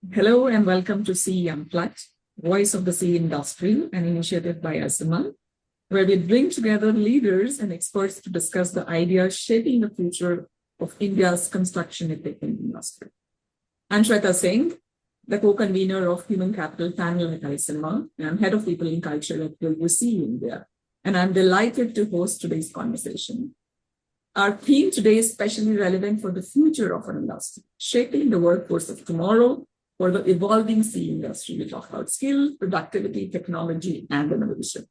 Hello and welcome to CE Unplugged, Voice of the CE Industry, an initiative by ICEMA, where we bring together leaders and experts to discuss the ideas shaping the future of India's construction equipment industry. I'm Shweta Singh, the co-convener of Human Capital Panel at ICEMA, and I'm head of People and Culture at CE India. And I'm delighted to host today's conversation. Our theme today is especially relevant for the future of our industry, shaping the workforce of tomorrow for the evolving CE industry. We talk about skill, productivity, technology, and innovation.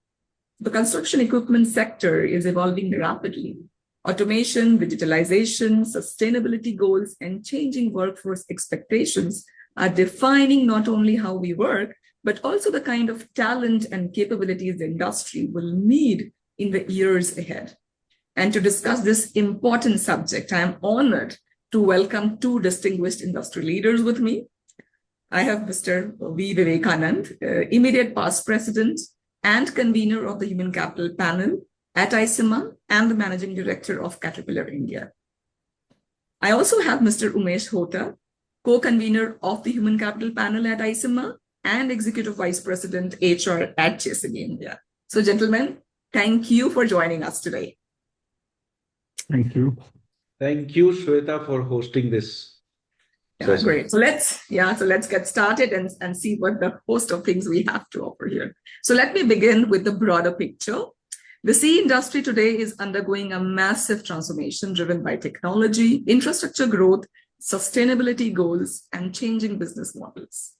The construction equipment sector is evolving rapidly. Automation, digitalization, sustainability goals, and changing workforce expectations are defining not only how we work, but also the kind of talent and capabilities the industry will need in the years ahead. And to discuss this important subject, I am honored to welcome two distinguished industry leaders with me. I have Mr. V. Vivekanand, immediate past president and convener of the Human Capital Panel at ICEMA and the managing director of Caterpillar India. I also have Mr. Umesh Hota, co-convener of the Human Capital Panel at ICEMA and executive vice president HR at JCB India. So, gentlemen, thank you for joining us today. Thank you. Thank you, Shweta, for hosting this session. Great. So let's get started and see what the host of things we have to offer here. So let me begin with the broader picture. The CE industry today is undergoing a massive transformation driven by technology, infrastructure growth, sustainability goals, and changing business models.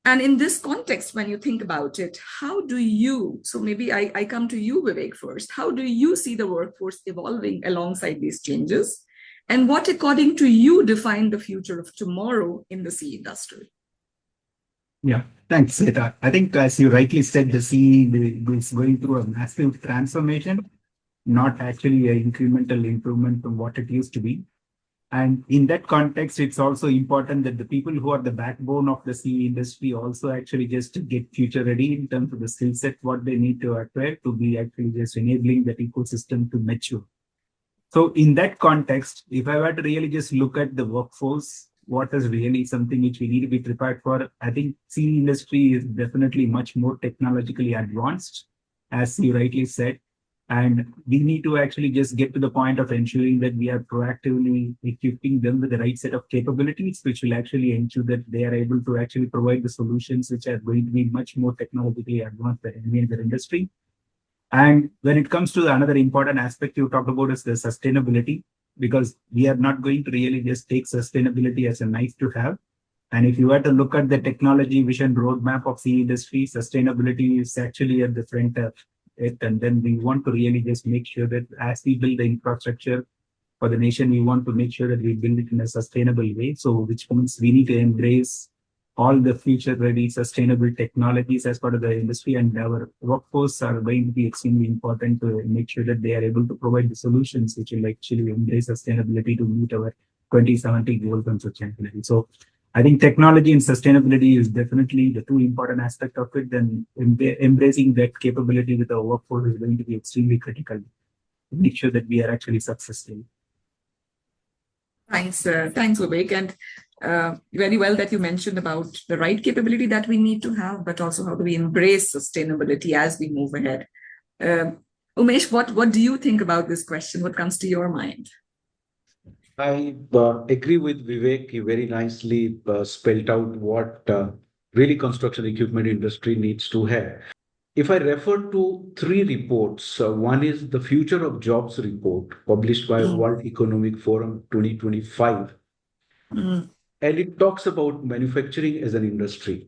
And in this context, when you think about it, how do you, so maybe I come to you, Vivek, first, how do you see the workforce evolving alongside these changes? And what, according to you, define the future of tomorrow in the CE industry? Yeah, thanks, Sweta. I think, as you rightly said, the CE is going through a massive transformation, not actually an incremental improvement from what it used to be. And in that context, it's also important that the people who are the backbone of the CE industry also actually just get future ready in terms of the skill set, what they need to acquire to be actually just enabling that ecosystem to mature. So in that context, if I were to really just look at the workforce, what is really something which we need to be prepared for, I think CE industry is definitely much more technologically advanced, as you rightly said. And we need to actually just get to the point of ensuring that we are proactively equipping them with the right set of capabilities, which will actually ensure that they are able to actually provide the solutions which are going to be much more technologically advanced than any other industry. And when it comes to another important aspect you talked about is the sustainability, because we are not going to really just take sustainability as a nice to have. And if you were to look at the technology vision roadmap of CE industry, sustainability is actually at the front of it. And then we want to really just make sure that as we build the infrastructure for the nation, we want to make sure that we build it in a sustainable way. So which means we need to embrace all the future ready sustainable technologies as part of the industry, and our workforce are going to be extremely important to make sure that they are able to provide the solutions which will actually embrace sustainability to meet our 2070 goals and sustainability. So I think technology and sustainability is definitely the two important aspects of it. Then embracing that capability with our workforce is going to be extremely critical to make sure that we are actually successful. Thanks, Vivek. And very well that you mentioned about the right capability that we need to have, but also how do we embrace sustainability as we move ahead. Umesh, what do you think about this question? What comes to your mind? I agree with Vivek. He very nicely spelled out what really construction equipment industry needs to have. If I refer to three reports, one is the Future of Jobs report published by World Economic Forum 2025. And it talks about manufacturing as an industry.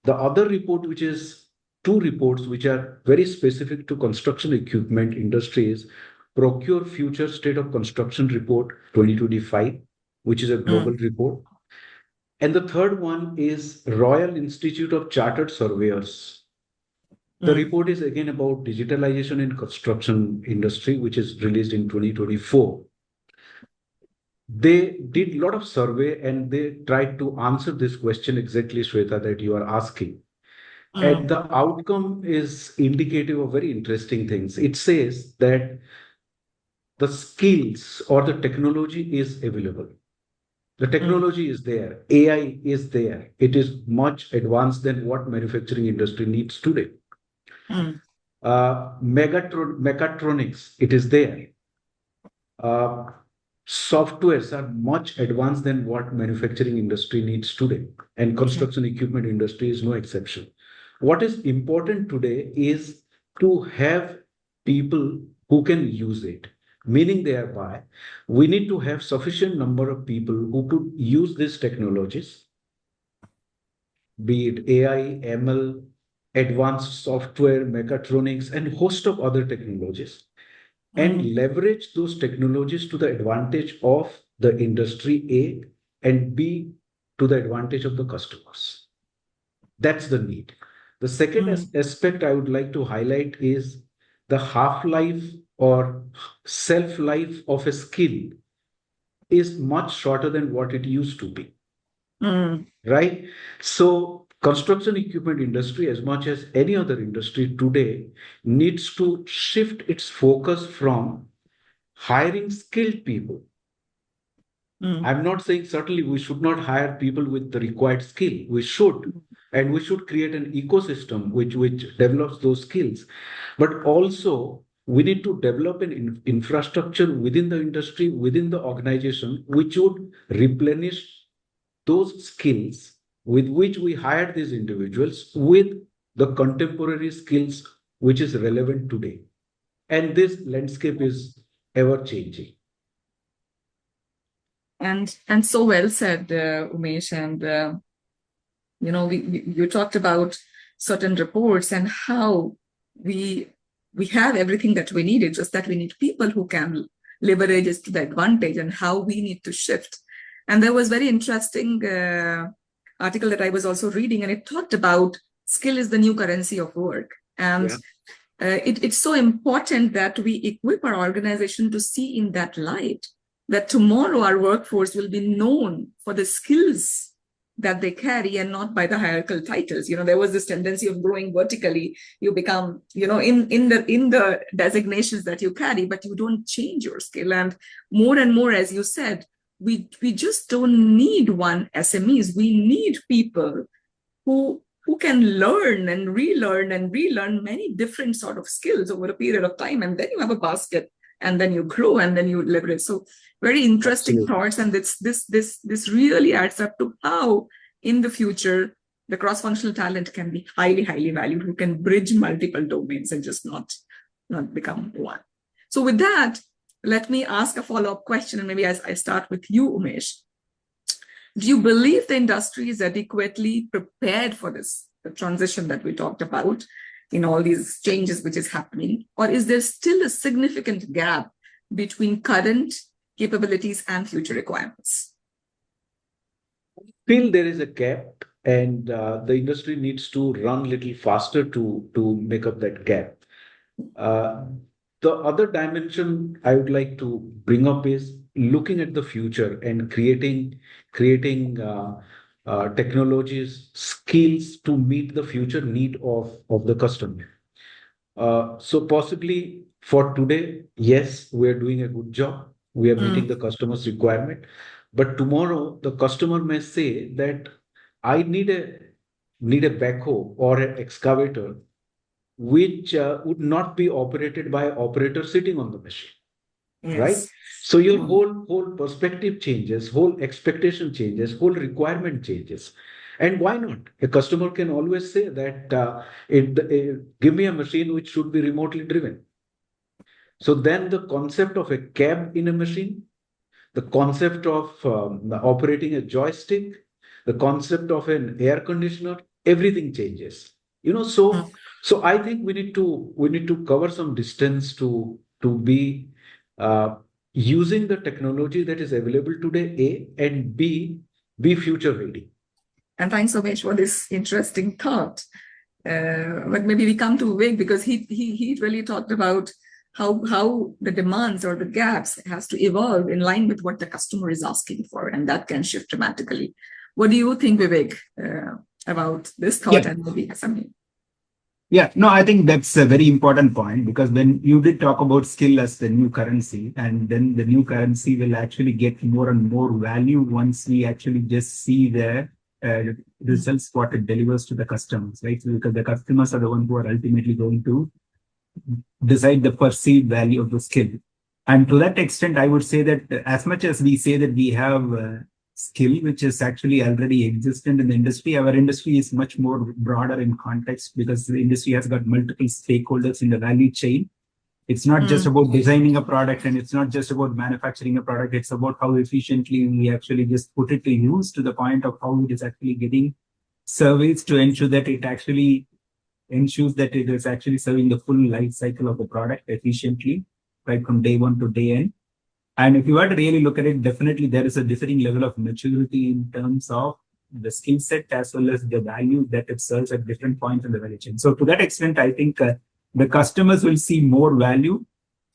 The other report, which is two reports which are very specific to construction equipment industry, is Procure Future State of Construction Report 2025, which is a global report. And the third one is Royal Institute of Chartered Surveyors. The report is again about digitalization in construction industry, which is released in 2024. They did a lot of survey and they tried to answer this question exactly, Shweta, that you are asking. And the outcome is indicative of very interesting things. It says that the skills or the technology is available. The technology is there. AI is there. It is much advanced than what manufacturing industry needs today. Mechatronics, it is there. Softwares are much advanced than what manufacturing industry needs today, and construction equipment industry is no exception. What is important today is to have people who can use it, meaning thereby we need to have sufficient number of people who could use these technologies, be it AI, ML, advanced software, mechatronics, and host of other technologies, and leverage those technologies to the advantage of the industry A, and B to the advantage of the customers. That's the need. The second aspect I would like to highlight is the half-life or self-life of a skill is much shorter than what it used to be. Right? So construction equipment industry, as much as any other industry today, needs to shift its focus from hiring skilled people. I'm not saying certainly we should not hire people with the required skill. We should, and we should create an ecosystem which develops those skills. But also we need to develop an infrastructure within the industry, within the organization, which would replenish those skills with which we hired these individuals with the contemporary skills which is relevant today. And this landscape is ever changing. And so well said, Umesh. And you talked about certain reports and how we have everything that we need. It's just that we need people who can leverage it to the advantage, and how we need to shift. And there was very interesting article that I was also reading, and it talked about skill is the new currency of work. And it's so important that we equip our organization to see in that light that tomorrow our workforce will be known for the skills that they carry and not by the hierarchical titles. There was this tendency of growing vertically. You become, in the designations that you carry, but you don't change your skill. And more, as you said, we just don't need one SMEs. We need people who can learn and relearn many different sort of skills over a period of time. And then you have a basket, and then you grow, and then you leverage. So very interesting thoughts. And this really adds up to how in the future the cross-functional talent can be highly, highly valued, who can bridge multiple domains and just not become one. So with that, let me ask a follow-up question. And maybe as I start with you, Umesh, do you believe the industry is adequately prepared for this, the transition that we talked about in all these changes which is happening? Or is there still a significant gap between current capabilities and future requirements? I feel there is a gap, and the industry needs to run a little faster to make up that gap. The other dimension I would like to bring up is looking at the future and creating technologies, skills to meet the future need of the customer. So possibly for today, yes, we are doing a good job. We are meeting the customer's requirement. But tomorrow, the customer may say that I need a backhoe or an excavator, which would not be operated by an operator sitting on the machine. Yes. Right? So your whole perspective changes, whole expectation changes, whole requirement changes. And why not? A customer can always say that give me a machine which should be remotely driven. So then the concept of a cab in a machine, the concept of operating a joystick, the concept of an air conditioner, everything changes. So I think we need to cover some distance to be using the technology that is available today, A, and B, be future ready. And thanks so much for this interesting thought. But maybe we come to Vivek, because he really talked about how the demands or the gaps has to evolve in line with what the customer is asking for, and that can shift dramatically. What do you think, Vivek, about this thought and maybe something? Yeah, no, I think that's a very important point because when you did talk about skill as the new currency, and then the new currency will actually get more and more value once we actually just see the results what it delivers to the customers, right? So because the customers are the ones who are ultimately going to decide the perceived value of the skill. And to that extent, I would say that as much as we say that we have skill which is actually already existent in the industry, our industry is much more broader in context because the industry has got multiple stakeholders in the value chain. It's not just about designing a product and it's not just about manufacturing a product. It's about how efficiently we actually just put it to use to the point of how it is actually getting serviced to ensure that it actually ensures that it is actually serving the full life cycle of the product efficiently, right from day one to day end. And if you were to really look at it, definitely there is a differing level of maturity in terms of the skill set as well as the value that it serves at different points in the value chain. So to that extent, I think the customers will see more value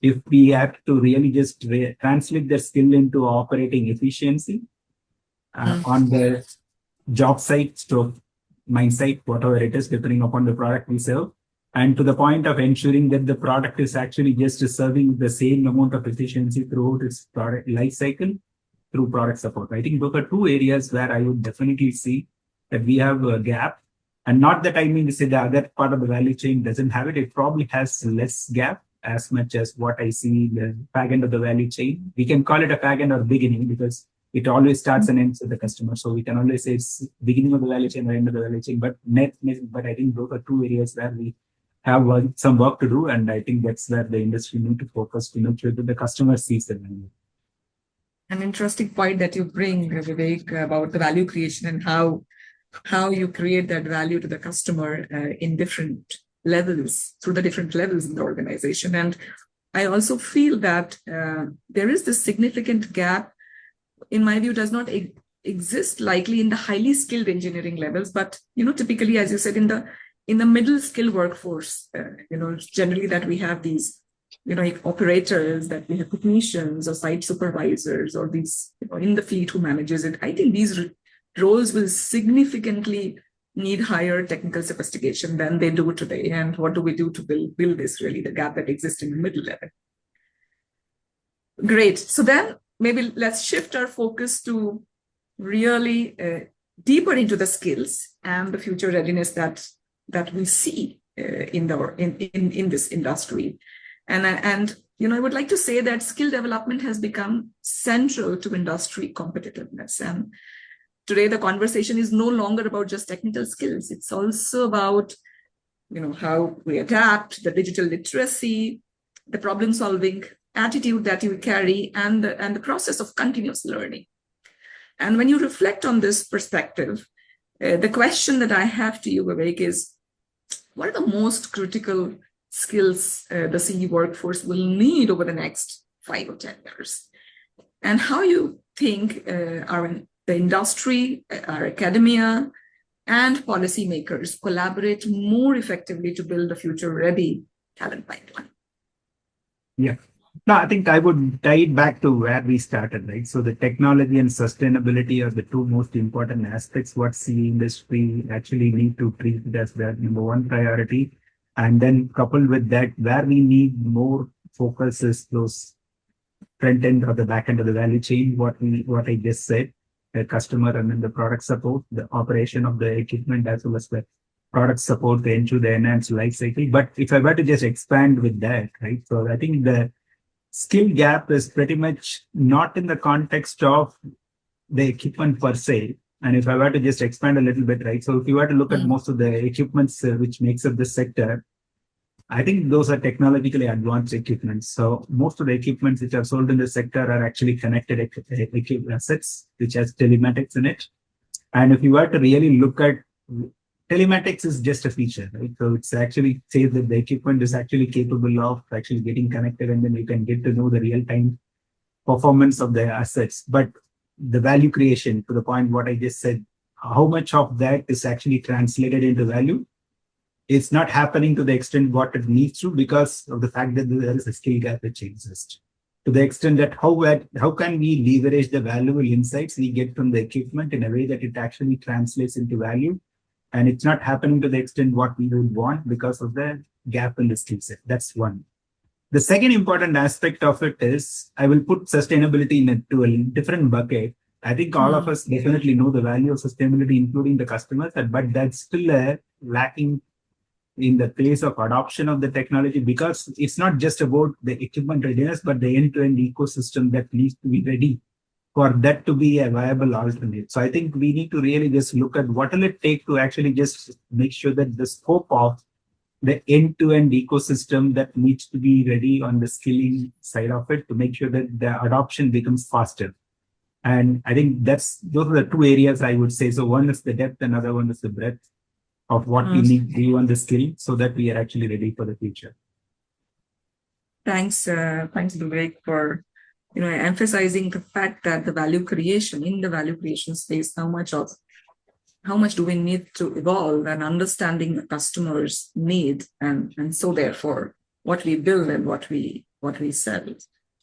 if we have to really just translate their skill into operating efficiency on the job site, stroke mine site, whatever it is, depending upon the product we sell, and to the point of ensuring that the product is actually just serving the same amount of efficiency throughout its product life cycle through product support. I think those are two areas where I would definitely see that we have a gap. And not that I mean to say the other part of the value chain doesn't have it. It probably has less gap as much as what I see the fag end of the value chain. We can call it a fag end or beginning because it always starts and ends with the customer. So we can always say it's beginning of the value chain or end of the value chain. But I think those are two areas where we have some work to do. And I think that's where the industry need to focus to make sure that the customer sees the value. An interesting point that you bring, Vivek, about the value creation and how you create that value to the customer in different levels, through the different levels in the organization. And I also feel that there is this significant gap, in my view, does not exist likely in the highly skilled engineering levels, but typically, as you said, in the middle skill workforce, generally that we have these operators, that we have technicians or site supervisors or these in the fleet who manages it. I think these roles will significantly need higher technical sophistication than they do today. And what do we do to build this, really, the gap that exists in the middle level? Great. So then maybe let's shift our focus to really deeper into the skills and the future readiness that we see in this industry. And I would like to say that skill development has become central to industry competitiveness. And today, the conversation is no longer about just technical skills. It's also about, how we adapt, the digital literacy, the problem-solving attitude that you carry, and the process of continuous learning. And when you reflect on this perspective, the question that I have to you, Vivek, is what are the most critical skills the CE workforce will need over the next 5 or 10 years? And how you think the industry, our academia, and policymakers collaborate more effectively to build a future-ready talent pipeline? Yeah. No, I think I would tie it back to where we started, right? So the technology and sustainability are the two most important aspects what CE industry actually need to treat as their number one priority. And then coupled with that, where we need more focus is those front end or the back end of the value chain, what I just said, the customer and then the product support, the operation of the equipment as well as the product support to ensure the enhanced life cycle. But if I were to just expand with that, right? So I think the skill gap is pretty much not in the context of the equipment per se. And if I were to just expand a little bit, right? So if you were to look at most of the equipments which makes up this sector, I think those are technologically advanced equipments. So most of the equipments which are sold in the sector are actually connected assets, which has telematics in it. And if you were to really look at telematics is just a feature, right? So it's actually says that the equipment is actually capable of actually getting connected and then you can get to know the real-time performance of the assets. But the value creation, to the point what I just said, how much of that is actually translated into value? It's not happening to the extent what it needs to because of the fact that there is a skill gap which exists. To the extent that how can we leverage the valuable insights we get from the equipment in a way that it actually translates into value? And it's not happening to the extent what we would want because of the gap in the skill set. That's one. The second important aspect of it is I will put sustainability into a different bucket. I think all of us definitely know the value of sustainability, including the customers, but that's still lacking in the place of adoption of the technology, because it's not just about the equipment readiness, but the end-to-end ecosystem that needs to be ready for that to be a viable alternate. So I think we need to really just look at what will it take to actually just make sure that the scope of the end-to-end ecosystem that needs to be ready on the skilling side of it to make sure that the adoption becomes faster. And I think those are the two areas I would say. So one is the depth, another one is the breadth of what we need to do on the skill so that we are actually ready for the future. Thanks, Vivek, for emphasizing the fact that the value creation space, how much do we need to evolve and understanding the customer's need, and so therefore what we build and what we sell,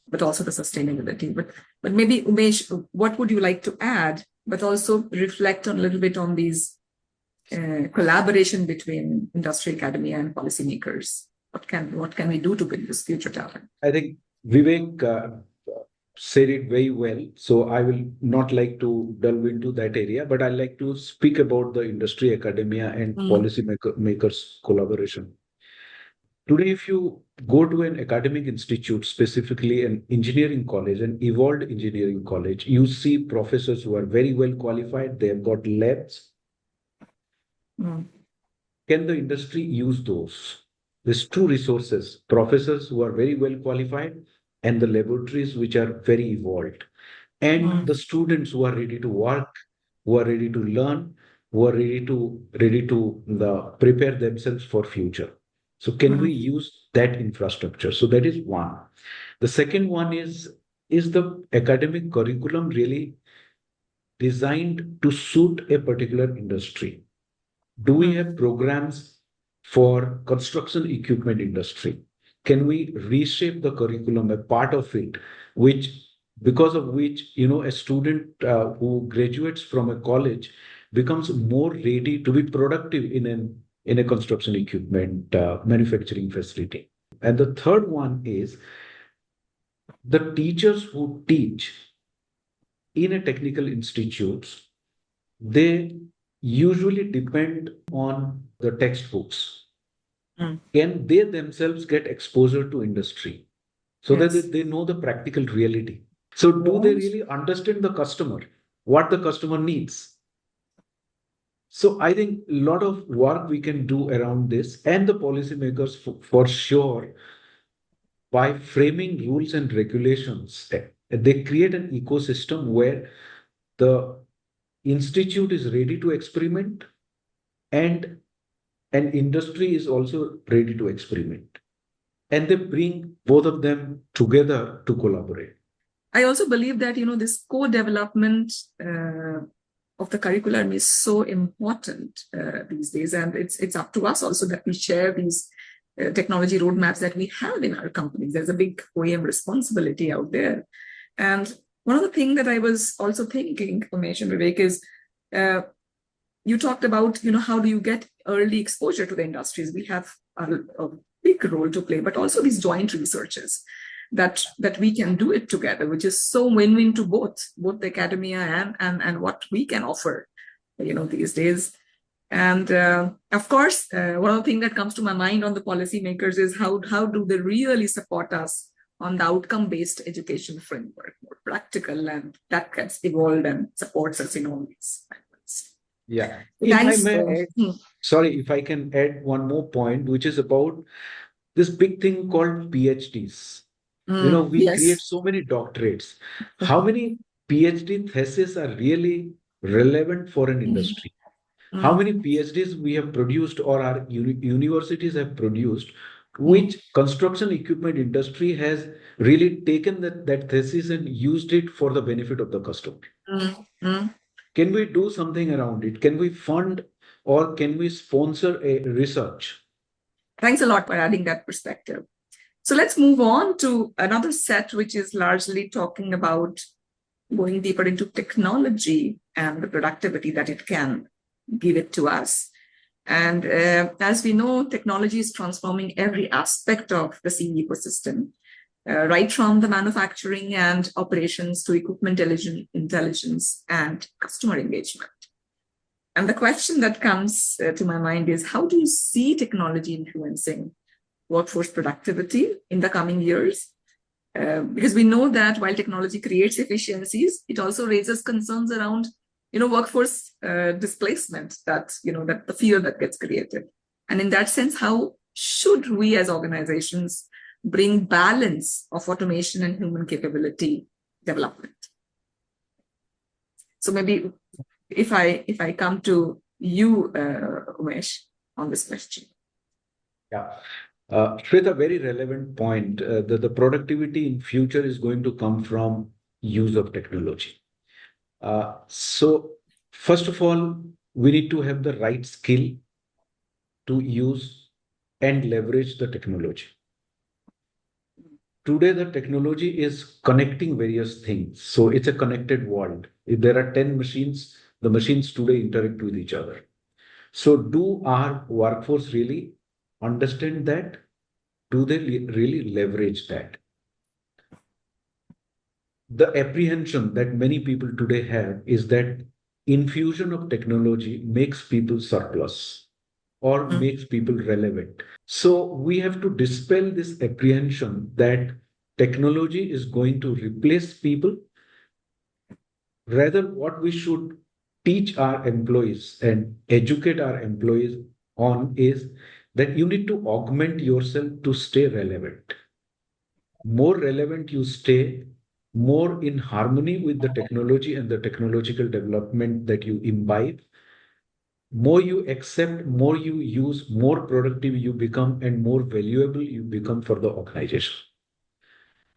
but also the sustainability. But maybe Umesh, what would you like to add, but also reflect on a little bit on these collaboration between industry, academia, and policymakers? What can we do to build this future talent? I think Vivek said it very well. So I will not like to delve into that area, but I like to speak about the industry, academia, and policy makers collaboration. Today, if you go to an academic institute, specifically an engineering college, an evolved engineering college, you see professors who are very well qualified. They have got labs. Can the industry use those? There's two resources: professors who are very well qualified, and the laboratories which are very evolved, and the students who are ready to work, who are ready to learn, who are ready to prepare themselves for future. So can we use that infrastructure? So that is one. The second one is the academic curriculum really designed to suit a particular industry? Do we have programs for construction equipment industry? Can we reshape the curriculum, a part of it, because of which a student who graduates from a college becomes more ready to be productive in a construction equipment manufacturing facility? And the third one is the teachers who teach in a technical institutes, they usually depend on the textbooks. Can they themselves get exposure to industry so that they know the practical reality? So do they really understand the customer, what the customer needs? So I think a lot of work we can do around this, and the policymakers for sure, by framing rules and regulations, they create an ecosystem where the institute is ready to experiment and an industry is also ready to experiment. And they bring both of them together to collaborate. I also believe that, this co-development of the curriculum is so important these days. And it's up to us also that we share these technology roadmaps that we have in our companies. There's a big OEM responsibility out there. And one of the things that I was also thinking, Umesh and Vivek, is you talked about, how do you get early exposure to the industries? We have a big role to play, but also these joint researches that we can do it together, which is so win-win to both the academia and what we can offer, these days. And of course, one of the things that comes to my mind on the policymakers is how do they really support us on the outcome-based education framework, more practical, and that gets evolved and supports us in all these aspects. Yeah. Thanks. Sorry, if I can add one more point, which is about this big thing called PhDs. We create so many doctorates. How many PhD theses are really relevant for an industry? How many PhDs we have produced or our universities have produced, which construction equipment industry has really taken that thesis and used it for the benefit of the customer? Can we do something around it? Can we fund or can we sponsor a research? Thanks a lot for adding that perspective. So let's move on to another set, which is largely talking about going deeper into technology and the productivity that it can give it to us. And as we know, technology is transforming every aspect of the CE ecosystem, right from the manufacturing and operations to equipment intelligence and customer engagement. And the question that comes to my mind is, how do you see technology influencing workforce productivity in the coming years? Because we know that while technology creates efficiencies, it also raises concerns around, workforce displacement, that the fear that gets created. And in that sense, how should we as organizations bring balance of automation and human capability development? So maybe if I come to you, Umesh, on this question. Yeah. Shweta, very relevant point. The productivity in future is going to come from use of technology. So first of all, we need to have the right skill to use and leverage the technology. Today, the technology is connecting various things. So it's a connected world. If there are 10 machines, the machines today interact with each other. So do our workforce really understand that? Do they really leverage that? The apprehension that many people today have is that infusion of technology makes people surplus or makes people relevant. So we have to dispel this apprehension that technology is going to replace people. Rather, what we should teach our employees and educate our employees on is that you need to augment yourself to stay relevant. More relevant you stay, more in harmony with the technology and the technological development that you imbibe, more you accept, more you use, more productive you become, and more valuable you become for the organization.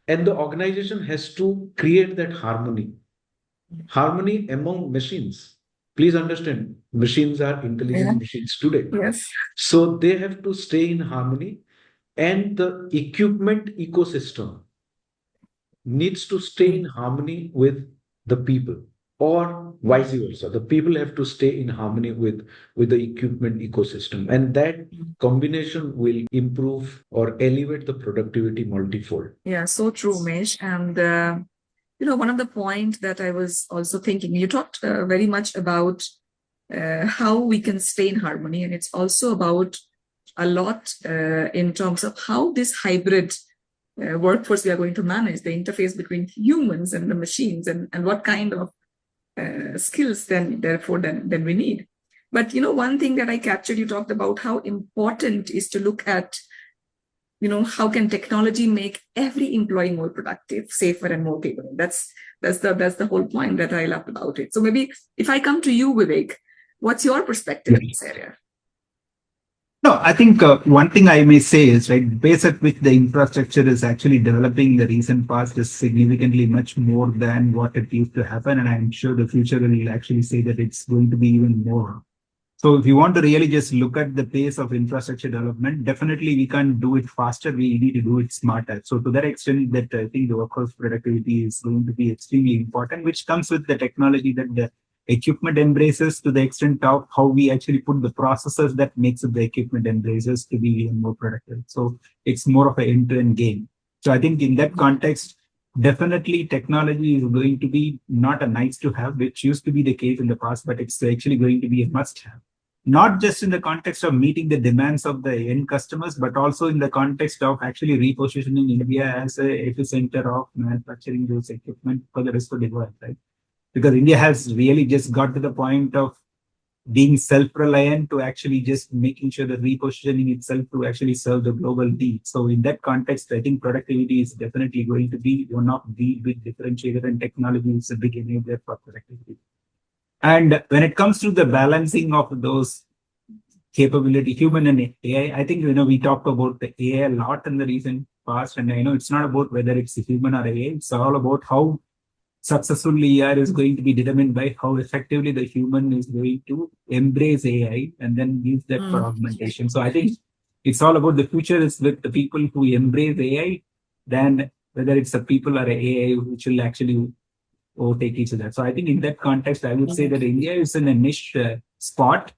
And the organization has to create that harmony among machines. Please understand, machines are intelligent machines today. Yes. So they have to stay in harmony, and the equipment ecosystem needs to stay in harmony with the people, or vice versa. The people have to stay in harmony with the equipment ecosystem, and that combination will improve or elevate the productivity multifold. Yeah, so true, Mesh. And one of the points that I was also thinking, you talked very much about how we can stay in harmony, and it's also about a lot in terms of how this hybrid workforce we are going to manage, the interface between humans and the machines, and what kind of skills then we need. But one thing that I captured, you talked about how important is to look at how can technology make every employee more productive, safer, and more capable. That's the whole point that I loved about it. So maybe if I come to you, Vivek, what's your perspective in this area? No, I think one thing I may say is, right, base at which the infrastructure is actually developing in the recent past is significantly much more than what it used to happen. And I'm sure the future will actually say that it's going to be even more. So if you want to really just look at the pace of infrastructure development, definitely we can't do it faster. We need to do it smarter. So to that extent, that I think the workforce productivity is going to be extremely important, which comes with the technology that the equipment embraces, to the extent of how we actually put the processes that makes the equipment embraces to be even more productive. So it's more of an end-to-end game. So I think in that context, definitely technology is going to be not a nice to have, which used to be the case in the past, but it's actually going to be a must have. Not just in the context of meeting the demands of the end customers, but also in the context of actually repositioning India as an epicenter of manufacturing those equipment for the rest of the world, right? Because India has really just got to the point of being self-reliant to actually just making sure that repositioning itself to actually serve the global needs. So in that context, I think productivity is definitely going to be one of the big differentiator, and technology is a big enabler for productivity. And when it comes to the balancing of those capability, human and AI, I think, we talked about the AI a lot in the recent past, and I know it's not about whether it's human or AI, it's all about how successfully AI is going to be determined by how effectively the human is going to embrace AI and then use that for augmentation. So I think it's all about the future is with the people who embrace AI, then whether it's the people or AI which will actually overtake each other. So I think in that context, I would say that India is in a niche spot,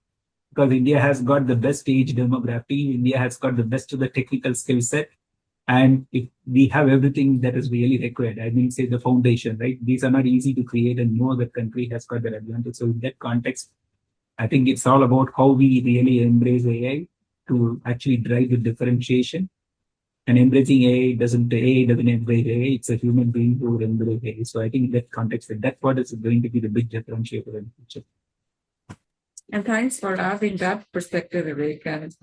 because India has got the best age demography. India has got the best of the technical skill set. And if we have everything that is really required, I mean, say the foundation, right? These are not easy to create, and no other country has got that advantage. So in that context, I think it's all about how we really embrace AI to actually drive the differentiation. And embracing AI doesn't embrace AI. It's a human being who will embrace AI. So I think in that context, that's what is going to be the big differentiator in the future. And thanks for having that perspective, Vivek. And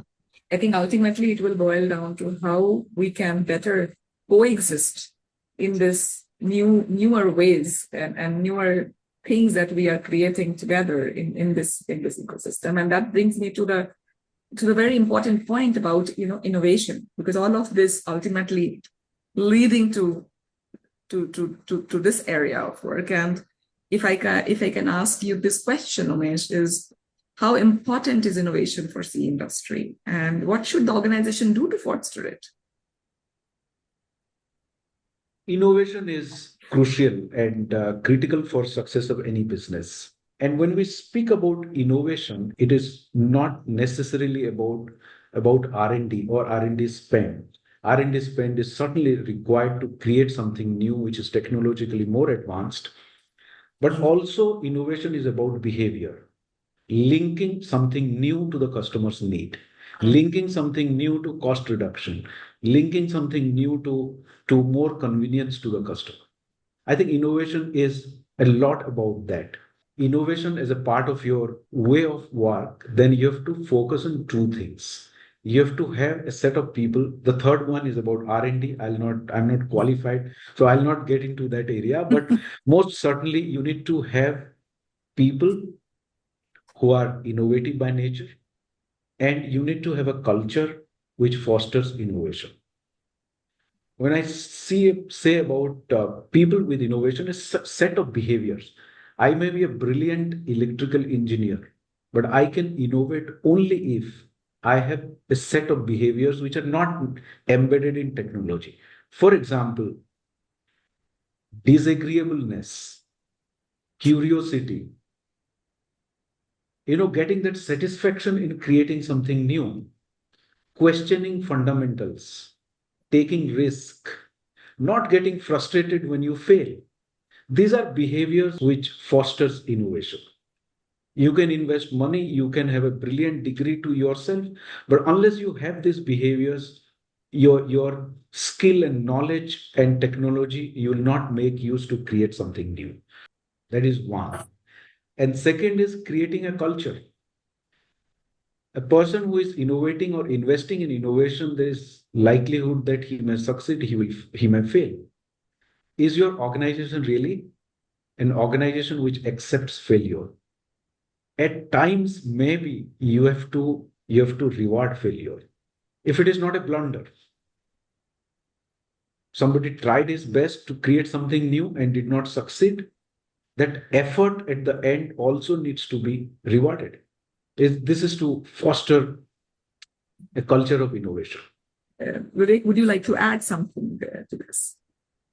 I think ultimately it will boil down to how we can better coexist in this newer ways and newer things that we are creating together in this ecosystem. And that brings me to the very important point about innovation, because all of this ultimately leading to this area of work. And if I can ask you this question, Umesh, is how important is innovation for CE industry, and what should the organization do to foster it? Innovation is crucial and critical for success of any business. And when we speak about innovation, it is not necessarily about R&D or R&D spend. R&D spend is certainly required to create something new, which is technologically more advanced. But also innovation is about behavior, linking something new to the customer's need, linking something new to cost reduction, linking something new to more convenience to the customer. I think innovation is a lot about that. Innovation as a part of your way of work, then you have to focus on two things. You have to have a set of people. The third one is about R&D. I'm not qualified, so I'll not get into that area. But most certainly, you need to have people who are innovative by nature, and you need to have a culture which fosters innovation. When I say about people with innovation, is a set of behaviors. I may be a brilliant electrical engineer, but I can innovate only if I have a set of behaviors which are not embedded in technology. For example, disagreeableness, curiosity, getting that satisfaction in creating something new, questioning fundamentals, taking risk, not getting frustrated when you fail. These are behaviors which fosters innovation. You can invest money, you can have a brilliant degree to yourself, but unless you have these behaviors, your skill and knowledge and technology, you will not make use to create something new. That is one. And second is creating a culture. A person who is innovating or investing in innovation, there is likelihood that he may succeed, he may fail. Is your organization really an organization which accepts failure? At times, maybe you have to reward failure. If it is not a blunder, somebody tried his best to create something new and did not succeed, that effort at the end also needs to be rewarded. This is to foster a culture of innovation. Vivek, would you like to add something to this?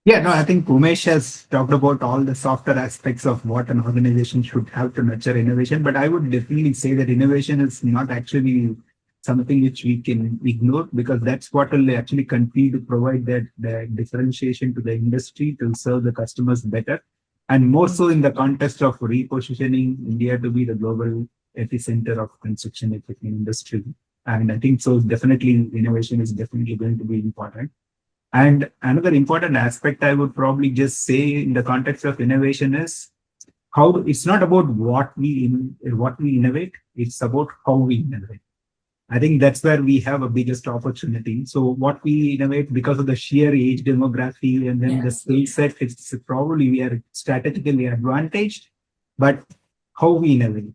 Yeah, no, I think Umesh has talked about all the softer aspects of what an organization should have to nurture innovation. But I would definitely say that innovation is not actually something which we can ignore, because that's what will actually continue to provide that differentiation to the industry to serve the customers better. And more so in the context of repositioning India to be the global epicenter of construction equipment industry. And I think so definitely innovation is definitely going to be important. And another important aspect I would probably just say in the context of innovation is how it's not about what we innovate, it's about how we innovate. I think that's where we have a biggest opportunity. So what we innovate, because of the sheer age demography and then the skill set, it's probably we are strategically advantaged, but how we innovate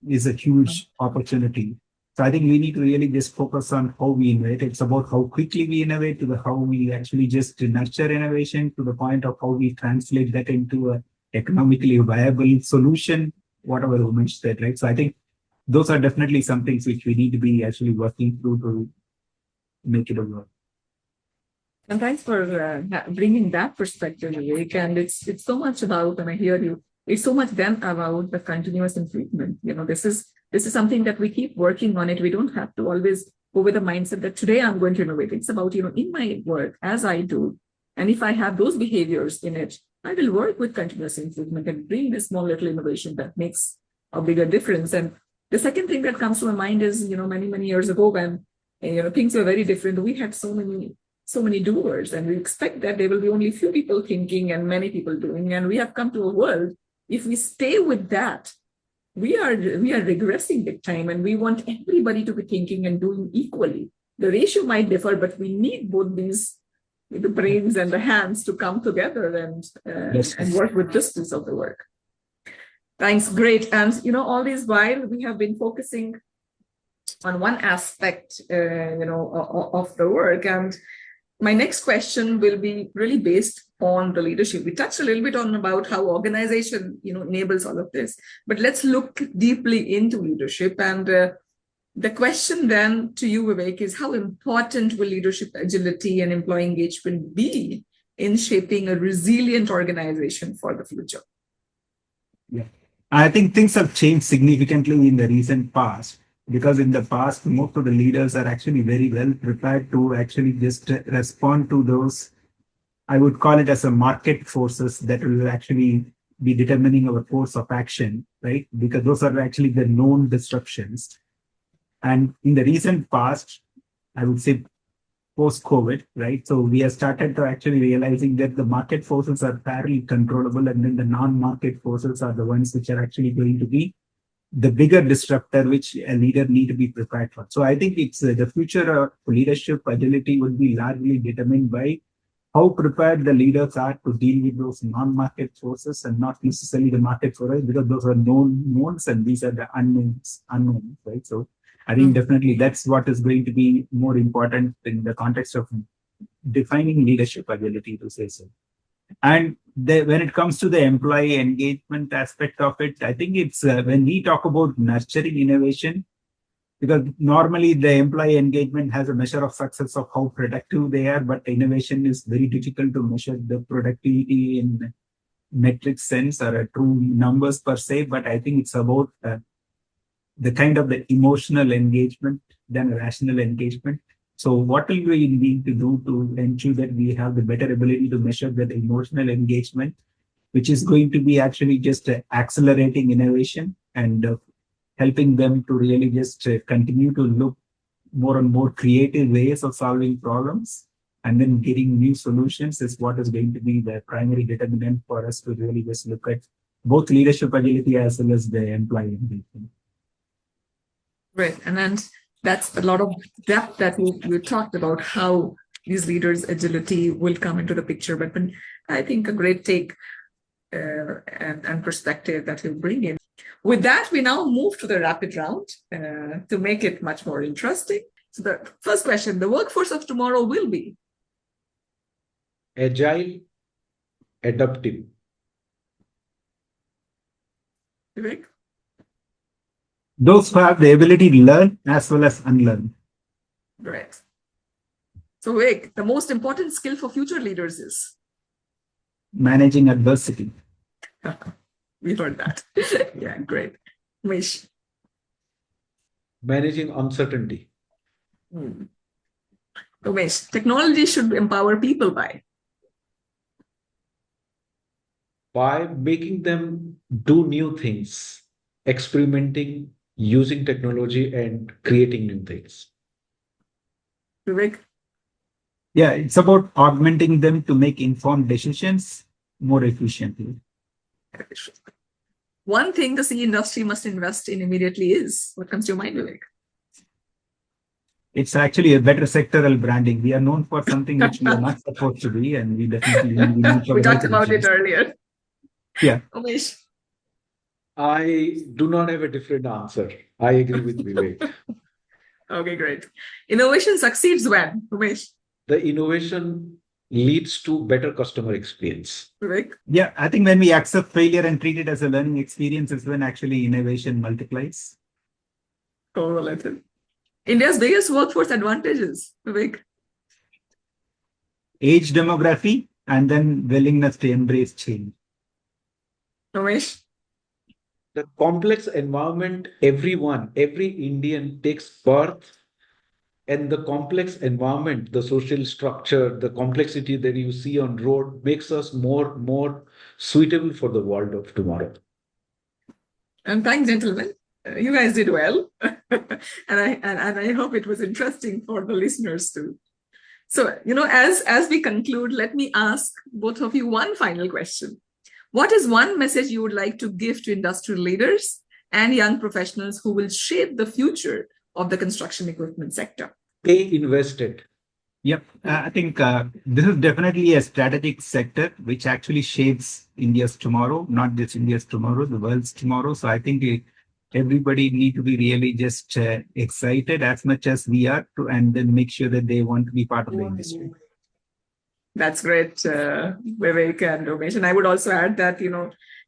is a huge opportunity. So I think we need to really just focus on how we innovate. It's about how quickly we innovate to how we actually just nurture innovation to the point of how we translate that into an economically viable solution, whatever Umesh said, right? So I think those are definitely some things which we need to be actually working through to make it work. And thanks for bringing that perspective, Vivek. And it's so much about, and I hear you it's so much then about the continuous improvement. This is something that we keep working on it. We don't have to always go with the mindset that today I'm going to innovate. It's about, in my work, as I do, and if I have those behaviors in it, I will work with continuous improvement and bring this small little innovation that makes a bigger difference. And the second thing that comes to my mind is, many, many years ago when, things were very different, we had so many doers, and we expect that there will be only few people thinking and many people doing. And we have come to a world, if we stay with that, we are regressing big time, and we want everybody to be thinking and doing equally. The ratio might differ, but we need both these, the brains and the hands, to come together and work with this piece of the work. Thanks, great. And all this while we have been focusing on one aspect, of the work. And my next question will be really based on the leadership. We touched a little bit on about how organization, enables all of this, but let's look deeply into leadership. And the question then to you, Vivek, is how important will leadership agility and employee engagement be in shaping a resilient organization for the future? Yeah, I think things have changed significantly in the recent past, because in the past, most of the leaders are actually very well prepared to actually just respond to those, I would call it as a market forces that will actually be determining our course of action, right? Because those are actually the known disruptions. And in the recent past, I would say post-COVID, right? So we have started to actually realizing that the market forces are fairly controllable, and then the non-market forces are the ones which are actually going to be the bigger disruptor, which a leader need to be prepared for. So I think it's the future of leadership agility would be largely determined by how prepared the leaders are to deal with those non-market forces and not necessarily the market forces, because those are knowns and these are the unknowns, right? So I think definitely that's what is going to be more important in the context of defining leadership agility, to say so. And when it comes to the employee engagement aspect of it, I think it's when we talk about nurturing innovation, because normally the employee engagement has a measure of success of how productive they are, but innovation is very difficult to measure the productivity in metric sense or a true numbers per se. But I think it's about the kind of the emotional engagement than a rational engagement. So what will we need to do to ensure that we have the better ability to measure that emotional engagement, which is going to be actually just accelerating innovation and helping them to really just continue to look more and more creative ways of solving problems, and then getting new solutions is what is going to be the primary determinant for us to really just look at both leadership agility as well as the employee engagement. Right. And then that's a lot of depth that we talked about, how these leaders' agility will come into the picture. But I think a great take and perspective that we'll bring in. With that, we now move to the rapid round to make it much more interesting. So the first question, the workforce of tomorrow will be? Agile, adaptive. Vivek? Those who have the ability to learn as well as unlearn. Right. So Vivek, the most important skill for future leaders is? Managing adversity. We heard that. Yeah, great. Umesh? Managing uncertainty. Umesh, technology should empower people By making them do new things, experimenting, using technology, and creating new things. Vivek? Yeah, it's about augmenting them to make informed decisions more efficiently. One thing the CE industry must invest in immediately is, what comes to your mind, Vivek? It's actually a better sectoral branding. We are known for something which we are not supposed to be, and we definitely need to we talked about it earlier. Yeah. Umesh? I do not have a different answer. I agree with Vivek. Okay, great. Innovation succeeds when, Umesh? The innovation leads to better customer experience. Vivek? Yeah, I think when we accept failure and treat it as a learning experience is when actually innovation multiplies. Correlated. India's biggest workforce advantages, Vivek? Age demography and then willingness to embrace change. Ramesh? The complex environment, every Indian takes birth, and the complex environment, the social structure, the complexity that you see on road makes us more suitable for the world of tomorrow. And thanks, gentlemen. You guys did well. and I hope it was interesting for the listeners too. So, as we conclude, let me ask both of you one final question. What is one message you would like to give to industrial leaders and young professionals who will shape the future of the construction equipment sector? Stay invested. Yep. I think this is definitely a strategic sector which actually shapes India's tomorrow, not just India's tomorrow, the world's tomorrow. So I think everybody need to be really just excited as much as we are to, and then make sure that they want to be part of the industry. That's great, Vivek and Ramesh. And I would also add that,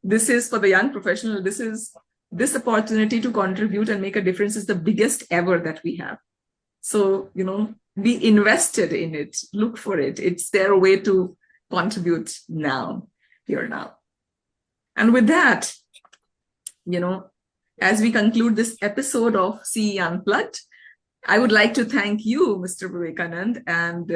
this is for the young professional, this opportunity to contribute and make a difference is the biggest ever that we have. So, be invested in it, look for it. It's their way to contribute here now. And with that, as we conclude this episode of CE Unplugged, I would like to thank you, Mr. Vivekanand and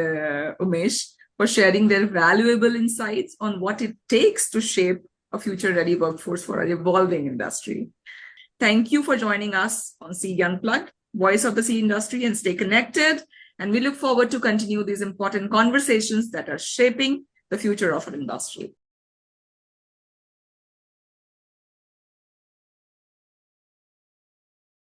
Umesh, for sharing their valuable insights on what it takes to shape a future-ready workforce for an evolving industry. Thank you for joining us on CE Unplugged, Voice of the CE Industry, and stay connected. And we look forward to continue these important conversations that are shaping the future of our industry.